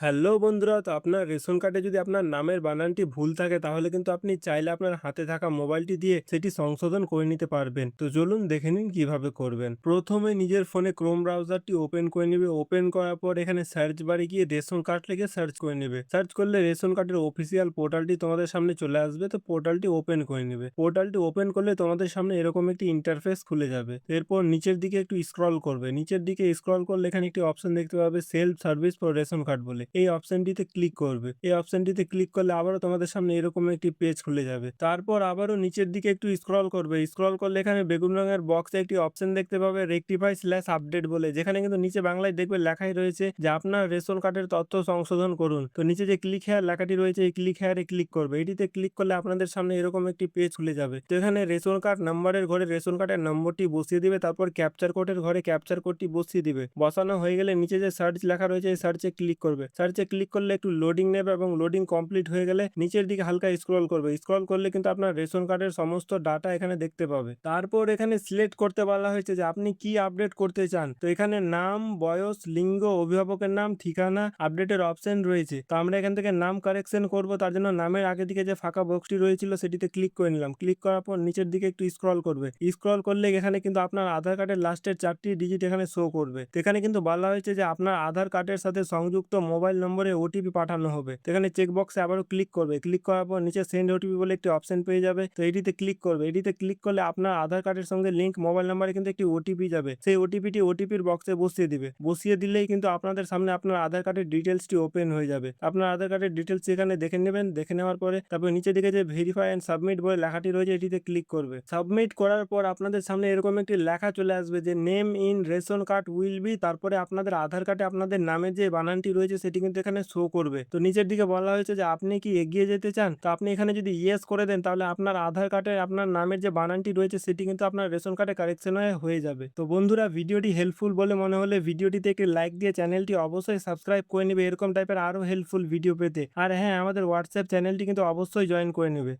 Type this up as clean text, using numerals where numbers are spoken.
Hello বন্ধুরা, তো আপনার রেশন কার্ডে যদি আপনার নামের বানানটি ভুল থাকে তাহলে কিন্তু আপনি চাইলে আপনার হাতে থাকা মোবাইলটি দিয়ে সেটি সংশোধন করে নিতে পারবেন। তো চলুন দেখে নিন কিভাবে করবেন। প্রথমে নিজের ফোনে ক্রোম ব্রাউজারটি ওপেন করে নেবে। ওপেন করার পর এখানে সার্চ বারে গিয়ে রেশন কার্ড লিখে সার্চ করে নেবে। সার্চ করলে রেশন কার্ডের অফিসিয়াল পোর্টালটি তোমাদের সামনে চলে আসবে। তো পোর্টালটি ওপেন করে নেবে। পোর্টালটি ওপেন করলে তোমাদের সামনে এরকম একটি ইন্টারফেস খুলে যাবে। এরপর নিচের দিকে একটু স্ক্রল করবে। নিচের দিকে স্ক্রল করলে এখানে একটি অপশন দেখতে পাবে self service for ration card বলে। এই অপশনটিতে ক্লিক করবে। এই অপশনটিতে ক্লিক করলে আবারও তোমাদের সামনে এরকম একটি পেজ খুলে যাবে। তারপর আবারও নিচের দিকে একটু স্ক্রল করবে। স্ক্রল করলে এখানে বেগুন রঙের বক্সে একটি অপশন দেখতে পাবে রেকটিফাই স্ল্যাশ আপডেট বলে, যেখানে কিন্তু নিচে বাংলায় দেখবে লেখাই রয়েছে যে আপনার রেশন কার্ডের তথ্য সংশোধন করুন। তো নিচে যে ক্লিক হেয়ার লেখাটি রয়েছে এই ক্লিক হেয়ারে ক্লিক করবে। এটিতে ক্লিক করলে আপনাদের সামনে এরকম একটি পেজ খুলে যাবে। তো এখানে রেশন কার্ড নাম্বারের ঘরে রেশন কার্ডের নম্বরটি বসিয়ে দিবে, তারপর ক্যাপচার কোডের ঘরে ক্যাপচার কোডটি বসিয়ে দিবে। বসানো হয়ে গেলে নিচে যে সার্চ লেখা রয়েছে এই সার্চে ক্লিক করবে। সার্চে ক্লিক করলে একটু লোডিং নেবে এবং লোডিং কমপ্লিট হয়ে গেলে নিচের দিকে হালকা স্ক্রল করবে। স্ক্রল করলে কিন্তু আপনার রেশন কার্ডের সমস্ত ডাটা এখানে দেখতে পাবে। তারপর এখানে সিলেক্ট করতে বলা হয়েছে যে আপনি কি আপডেট করতে চান। তো এখানে নাম, বয়স, লিঙ্গ, অভিভাবকের নাম, ঠিকানা, আপডেটের অপশন রয়েছে। তো আমরা এখান থেকে নাম কারেকশন করব, তার জন্য নামের আগে দিকে যে ফাঁকা বক্সটি রয়েছিল সেটিতে ক্লিক করে নিলাম। ক্লিক করার পর নিচের দিকে একটু স্ক্রল করবে। স্ক্রল করলে এখানে কিন্তু আপনার আধার কার্ডের লাস্টের 4টি ডিজিট এখানে শো করবে। তো এখানে কিন্তু বলা হয়েছে যে আপনার আধার কার্ডের সাথে সংযুক্ত মোবাইল নম্বরে ওটিপি পাঠানো হবে। তো এখানে চেক বক্সে আবারও ক্লিক করবে। ক্লিক করার পর নিচে সেন্ড ওটিপি বলে একটি অপশন পেয়ে যাবে। তো এটিতে ক্লিক করবে। এটিতে ক্লিক করলে আপনার আধার কার্ডের সঙ্গে লিঙ্ক মোবাইল নাম্বারে কিন্তু একটি ওটিপি যাবে। সেই ওটিপিটি ওটিপির বক্সে বসিয়ে দিবে। বসিয়ে দিলেই কিন্তু আপনাদের সামনে আপনার আধার কার্ডের ডিটেলসটি ওপেন হয়ে যাবে। আপনার আধার কার্ডের ডিটেলস এখানে দেখে নেবেন। দেখে নেওয়ার পরে তারপর নিচে দিকে যে ভেরিফাই অ্যান্ড সাবমিট বলে লেখাটি রয়েছে এটিতে ক্লিক করবে। সাবমিট করার পর আপনাদের সামনে এরকম একটি লেখা চলে আসবে যে name in ration card will be, তারপরে আপনাদের আধার কার্ডে আপনাদের নামের যে বানানটি রয়েছে সেটি কিন্তু এখানে শো করবে। তো নিচের দিকে বলা হয়েছে যে আপনি কি এগিয়ে যেতে চান। তো আপনি এখানে যদি ইয়েস করে দেন তাহলে আপনার আধার কার্ডে আপনার নামের যে বানানটি রয়েছে সেটি কিন্তু আপনার রেশন কার্ডে কারেকশন হয়ে যাবে। তো বন্ধুরা, ভিডিওটি হেল্পফুল বলে মনে হলে ভিডিওটিতে একটি লাইক দিয়ে চ্যানেলটি অবশ্যই সাবস্ক্রাইব করে নেবে এরকম টাইপের আরো হেল্পফুল ভিডিও পেতে। আর হ্যাঁ, আমাদের হোয়াটসঅ্যাপ চ্যানেলটি কিন্তু অবশ্যই জয়েন করে নেবে।